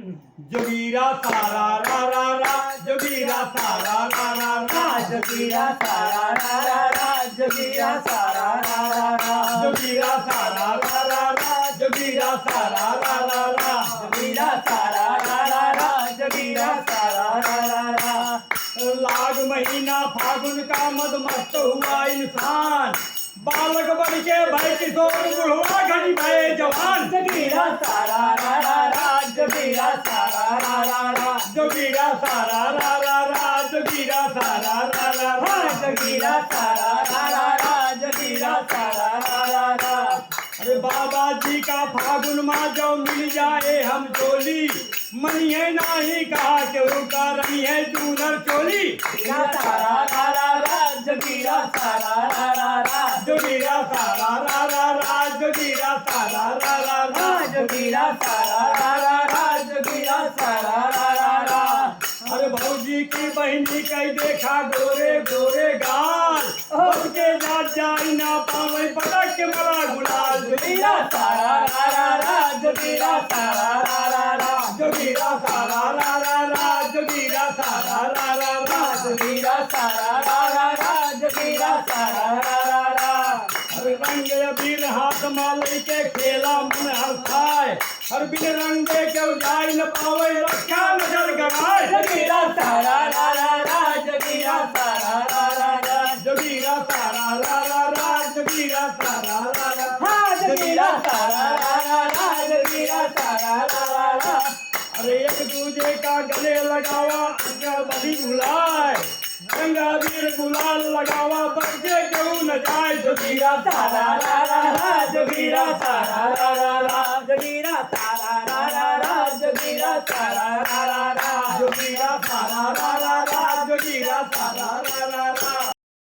जोगीरा सारा रा रा रा, जोगीरा सारा रा रा रा, जोगीरा सारा रा रा रा, जोगीरा सारा रा रा रा, जोगीरा सारा रा रा रा, जोगीरा सारा रा रा रा, जोगीरा सारा रा रा रा, जोगीरा सारा रा रा रा। लाग महीना फागुन का मदमस्त हुआ इंसान, बालक बन के भय किशोर बुढ़वा घड़ी भय जवान। जोगीरा सारा रा रा रा, जोगीरा सारा रा रा रा, जोगीरा सारा रा रा रा, जोगीरा सारा रा रा रा, जोगीरा सारा रा रा रा, जोगीरा सारा रा रा रा। अरे बाबा जी का फागुन माँ जो मिल जाए हम चोली, मनी है नाही कहा के उनका रंग है चूनर चोली। जोगीरा सारा रा रा रा, जोगीरा सारा रा रा रा, जोगीरा सारा रा रा रा, जोगीरा सारा रा रा रा, जोगीरा सारा रा रा रा, जोगीरा सारा रा रा रा। अरे भौजी की बहनी कई देखा गोरे गोरे गाल, बच के जाई ना पावे पटक के मरा गुलाल। जोगीरा सारा रा रा रा, जोगीरा सारा रा रा रा, जोगीरा सारा रा रा रा, जोगीरा सारा रा रा रा, जोगीरा सारा रा रा रा, जोगीरा सारा रा रा रा। अरे रंग अबीर हाथ माले के खेला मन हंसाए, हर बिन रंगे के जाई न पावे रखा नजर गवाए। जोगीरा सारा रा रा रा, जोगीरा सारा रा रा रा, जोगीरा सारा रा रा रा, जोगीरा सारा रा रा रा, जोगीरा सारा रा रा रा, जोगीरा सारा रा रा रा। अरे एक दूजे का गले लगावा अगर बड़ी भुलाए, रंग अबीर गुलाल लगावा बच्चे क्यों न जाए। जोगीरा सारा रा रा रा, जोगीरा सारा रा रा रा, जोगीरा सारा रा रा रा, जोगीरा सारा रा रा रा, जोगीरा सारा रा रा रा, जोगीरा सारा रा रा रा।